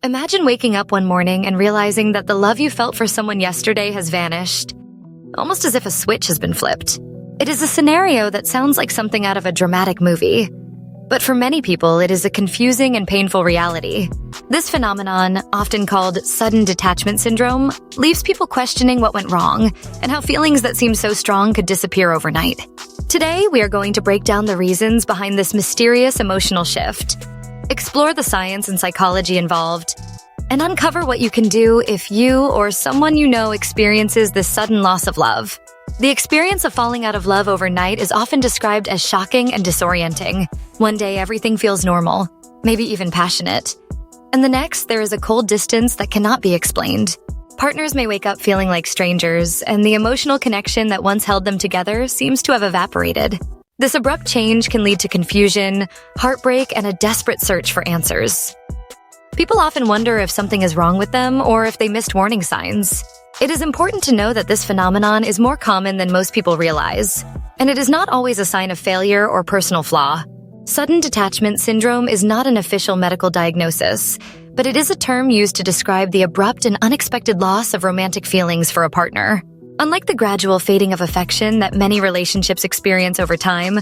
Imagine waking up one morning and realizing that the love you felt for someone yesterday has vanished, almost as if a switch has been flipped. It is a scenario that sounds like something out of a dramatic movie, but for many people, it is a confusing and painful reality. This phenomenon, often called sudden detachment syndrome, leaves people questioning what went wrong and how feelings that seem so strong could disappear overnight. Today, we are going to break down the reasons behind this mysterious emotional shift, explore the science and psychology involved, and uncover what you can do if you or someone you know experiences this sudden loss of love. The experience of falling out of love overnight is often described as shocking and disorienting. One day, everything feels normal, maybe even passionate. And the next, there is a cold distance that cannot be explained. Partners may wake up feeling like strangers, and the emotional connection that once held them together seems to have evaporated. This abrupt change can lead to confusion, heartbreak, and a desperate search for answers. People often wonder if something is wrong with them or if they missed warning signs. It is important to know that this phenomenon is more common than most people realize, and it is not always a sign of failure or personal flaw. Sudden detachment syndrome is not an official medical diagnosis, but it is a term used to describe the abrupt and unexpected loss of romantic feelings for a partner. Unlike the gradual fading of affection that many relationships experience over time,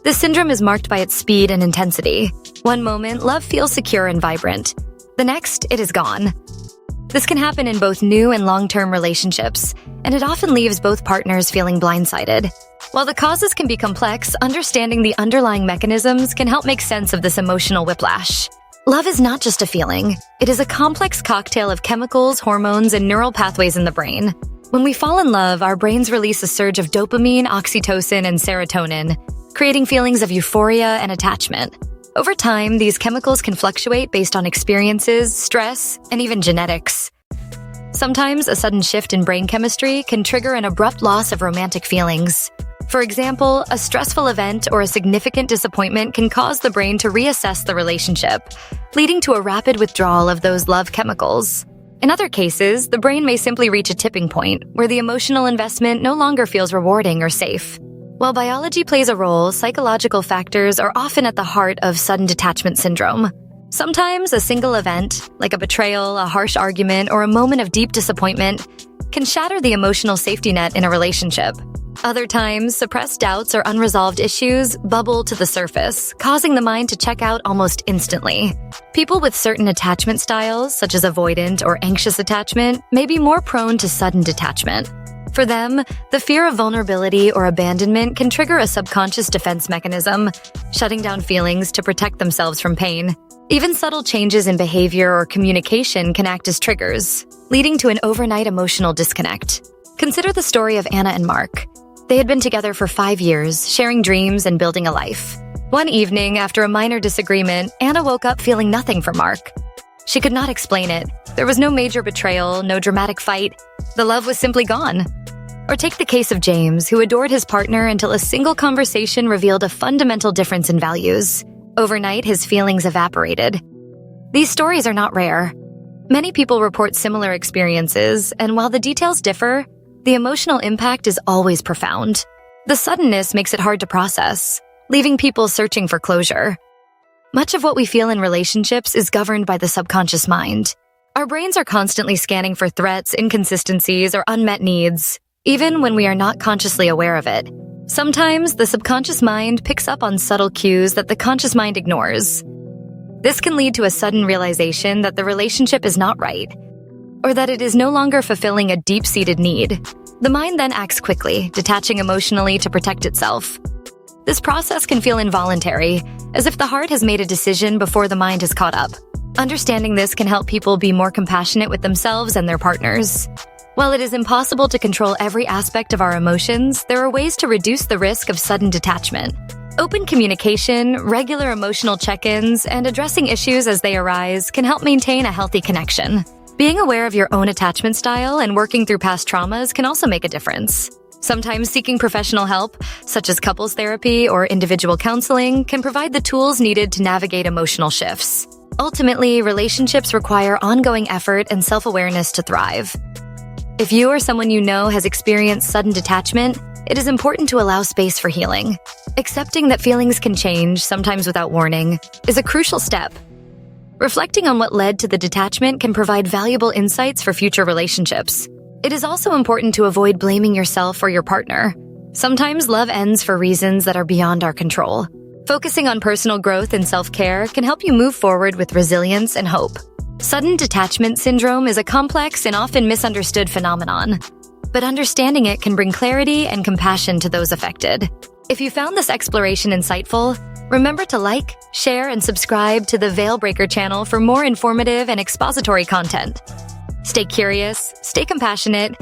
this syndrome is marked by its speed and intensity. One moment, love feels secure and vibrant. The next, it is gone. This can happen in both new and long-term relationships, and it often leaves both partners feeling blindsided. While the causes can be complex, understanding the underlying mechanisms can help make sense of this emotional whiplash. Love is not just a feeling. It is a complex cocktail of chemicals, hormones, and neural pathways in the brain. When we fall in love, our brains release a surge of dopamine, oxytocin, and serotonin, creating feelings of euphoria and attachment. Over time, these chemicals can fluctuate based on experiences, stress, and even genetics. Sometimes a sudden shift in brain chemistry can trigger an abrupt loss of romantic feelings. For example, a stressful event or a significant disappointment can cause the brain to reassess the relationship, leading to a rapid withdrawal of those love chemicals. In other cases, the brain may simply reach a tipping point where the emotional investment no longer feels rewarding or safe. While biology plays a role, psychological factors are often at the heart of sudden detachment syndrome. Sometimes a single event, like a betrayal, a harsh argument, or a moment of deep disappointment, can shatter the emotional safety net in a relationship. Other times, suppressed doubts or unresolved issues bubble to the surface, causing the mind to check out almost instantly. People with certain attachment styles, such as avoidant or anxious attachment, may be more prone to sudden detachment. For them, the fear of vulnerability or abandonment can trigger a subconscious defense mechanism, shutting down feelings to protect themselves from pain. Even subtle changes in behavior or communication can act as triggers, leading to an overnight emotional disconnect. Consider the story of Anna and Mark. They had been together for 5 years, sharing dreams and building a life. One evening, after a minor disagreement, Anna woke up feeling nothing for Mark. She could not explain it. There was no major betrayal, no dramatic fight. The love was simply gone. Or take the case of James, who adored his partner until a single conversation revealed a fundamental difference in values. Overnight, his feelings evaporated. These stories are not rare. Many people report similar experiences, and while the details differ, the emotional impact is always profound. The suddenness makes it hard to process, leaving people searching for closure. Much of what we feel in relationships is governed by the subconscious mind. Our brains are constantly scanning for threats, inconsistencies, or unmet needs, even when we are not consciously aware of it. Sometimes, the subconscious mind picks up on subtle cues that the conscious mind ignores. This can lead to a sudden realization that the relationship is not right, or that it is no longer fulfilling a deep-seated need. The mind then acts quickly, detaching emotionally to protect itself. This process can feel involuntary, as if the heart has made a decision before the mind has caught up. Understanding this can help people be more compassionate with themselves and their partners. While it is impossible to control every aspect of our emotions, there are ways to reduce the risk of sudden detachment. Open communication, regular emotional check-ins, and addressing issues as they arise can help maintain a healthy connection. Being aware of your own attachment style and working through past traumas can also make a difference. Sometimes seeking professional help, such as couples therapy or individual counseling, can provide the tools needed to navigate emotional shifts. Ultimately, relationships require ongoing effort and self-awareness to thrive. If you or someone you know has experienced sudden detachment, it is important to allow space for healing. Accepting that feelings can change, sometimes without warning, is a crucial step. Reflecting on what led to the detachment can provide valuable insights for future relationships. It is also important to avoid blaming yourself or your partner. Sometimes love ends for reasons that are beyond our control. Focusing on personal growth and self-care can help you move forward with resilience and hope. Sudden detachment syndrome is a complex and often misunderstood phenomenon, but understanding it can bring clarity and compassion to those affected. If you found this exploration insightful, remember to like, share, and subscribe to the Veilbreaker channel for more informative and expository content. Stay curious, stay compassionate,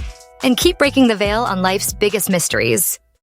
and keep breaking the veil on life's biggest mysteries.